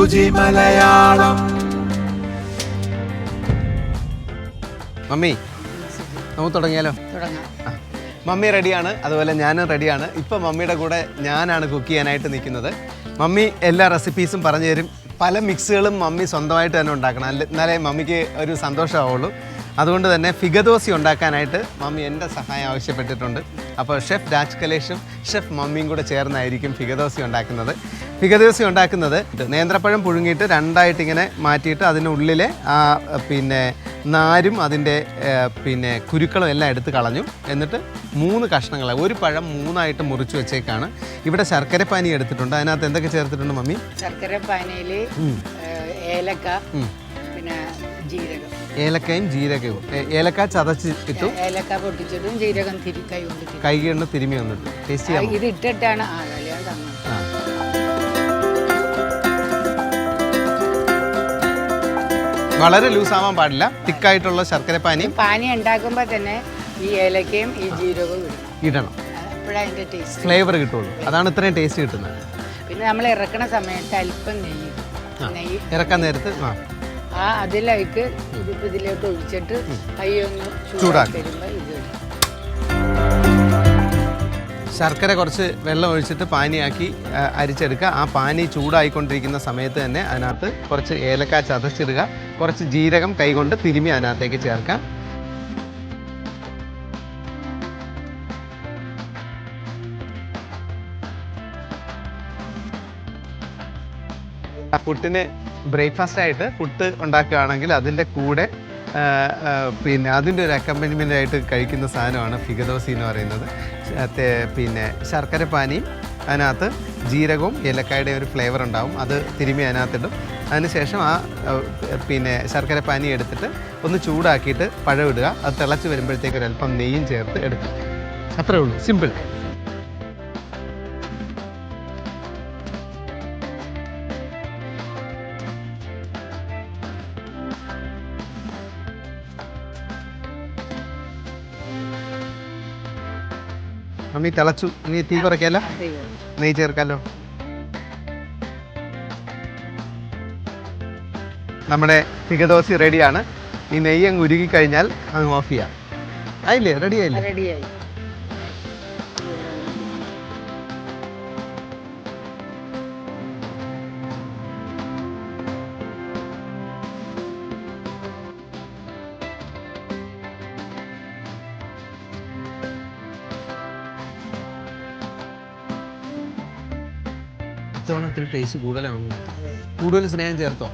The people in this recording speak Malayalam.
രുചി മലയാളം. മമ്മി, നമുക്ക് തുടങ്ങിയാലോ? മമ്മി റെഡിയാണ്, അതുപോലെ ഞാനും റെഡിയാണ്. ഇപ്പം മമ്മിയുടെ കൂടെ ഞാനാണ് കുക്ക് ചെയ്യാനായിട്ട് നിൽക്കുന്നത്. മമ്മി എല്ലാ റെസിപ്പീസും പറഞ്ഞു തരും. പല മിക്സുകളും മമ്മി സ്വന്തമായിട്ട് തന്നെ ഉണ്ടാക്കണം, എന്നാലേ മമ്മിക്ക് ഒരു സന്തോഷമാവുള്ളൂ. അതുകൊണ്ട് തന്നെ ഫിഗദോസി ഉണ്ടാക്കാനായിട്ട് മമ്മി എൻ്റെ സഹായം ആവശ്യപ്പെട്ടിട്ടുണ്ട്. അപ്പോൾ ഷെഫ് രാജ് കലേഷും ഷെഫ് മമ്മിയും കൂടെ ചേർന്നായിരിക്കും ഫിഗദോസി ഉണ്ടാക്കുന്നത്. ഫിഗദോസി ഉണ്ടാക്കുന്നത് നേന്ത്രപ്പഴം പുഴുങ്ങിയിട്ട് രണ്ടായിട്ട് ഇങ്ങനെ മാറ്റിയിട്ട് അതിനുള്ളിലെ പിന്നെ നാരും അതിൻ്റെ പിന്നെ കുരുക്കളും എല്ലാം എടുത്ത് കളഞ്ഞു. എന്നിട്ട് 3 കഷ്ണങ്ങൾ, ഒരു പഴം 3ആയിട്ട് മുറിച്ച് വെച്ചേക്കാണ്. ഇവിടെ ശർക്കരപ്പാനി എടുത്തിട്ടുണ്ട്. അതിനകത്ത് എന്തൊക്കെ ചേർത്തിട്ടുണ്ട് മമ്മി? ശർക്കരപ്പാനിയിൽ ഏലക്ക, പിന്നെ ജീരകം. ഏലക്കയും ജീരകവും. ഏലക്ക ചതച്ച് ഇട്ടു, ഏലക്ക പൊട്ടിച്ചിട്ടും ജീരകം കൈ കൊണ്ട് തിരുമ്മി വന്നിട്ട് ടേസ്റ്റ് ചെയ്യാം. ഇത് ഇട്ടിട്ടാണ് വളരെ ലൂസ് ആവാൻ പാടില്ല. തിക്കായിട്ടുള്ള ശർക്കരപ്പാനി ഉണ്ടാക്കുമ്പോൾ തന്നെ ഈ ഏലക്കയും ഈ ജീരകവും ഇടണം. അപ്പോഴേ അതിന്റെ ടേസ്റ്റ്, ഫ്ലേവർ കിട്ടുള്ളൂ. അതാണ് ഇത്രയും ടേസ്റ്റ് കിട്ടുന്നത്. പിന്നെ നമ്മൾ ഇറക്കണ സമയത്ത് അല്പം നെയ്യ് ഇറക്കാൻ നേരത്ത് അതിലേക്ക് ഇതിലോട്ട് ഒഴിച്ചിട്ട് കൈയൊന്ന് ചൂടാക്കി തരുമ്പോൾ ഇത് ശർക്കര കുറച്ച് വെള്ളം ഒഴിച്ചിട്ട് പാനിയാക്കി അരിച്ചെടുക്കുക. ആ പാനി ചൂടായിക്കൊണ്ടിരിക്കുന്ന സമയത്ത് തന്നെ അതിനകത്ത് കുറച്ച് ഏലക്ക ചതച്ചിടുക, കുറച്ച് ജീരകം കൈകൊണ്ട് തിരുമ്മി അതിനകത്തേക്ക് ചേർക്കാം. പുട്ടിന് ബ്രേക്ക്ഫാസ്റ്റ് ആയിട്ട് പുട്ട് ഉണ്ടാക്കുകയാണെങ്കിൽ അതിൻ്റെ കൂടെ പിന്നെ അതിൻ്റെ ഒരു അക്കമ്പനിമെൻ്റ് ആയിട്ട് കഴിക്കുന്ന സാധനമാണ് ഫിഗദോസി എന്ന് പറയുന്നത്. പിന്നെ ശർക്കരപ്പാനിയും അതിനകത്ത് ജീരകവും ഏലക്കായുടെ ഒരു ഫ്ലേവർ ഉണ്ടാവും. അത് തിരുമ്മി അതിനകത്തിടും. അതിനുശേഷം പിന്നെ ശർക്കരപ്പാനി എടുത്തിട്ട് ഒന്ന് ചൂടാക്കിയിട്ട് പഴം ഇടുക. അത് തിളച്ച് വരുമ്പോഴത്തേക്ക് ഒരല്പം നെയ്യും ചേർത്ത് എടുക്കുക. അത്രേ ഉള്ളൂ, സിമ്പിൾ. മമ്മി തിളച്ചു, ഇനി തീ കുറയ്ക്കാലോ, നെയ്യ് ചേർക്കാലോ. നമ്മുടെ ഫിഗദോസി റെഡിയാണ്. ഈ നെയ്യ് അങ്ങ് ഉരുകി കഴിഞ്ഞാൽ അങ്ങ് ഓഫ് ചെയ്യാം. ആയില്ലേ? റെഡി ആയില്ലേ? റെഡിയായി. ഇത്തവണ ടേസ്റ്റ് കൂടുതലാണ്. കൂടുതൽ സ്നേഹം ചേർത്തോ?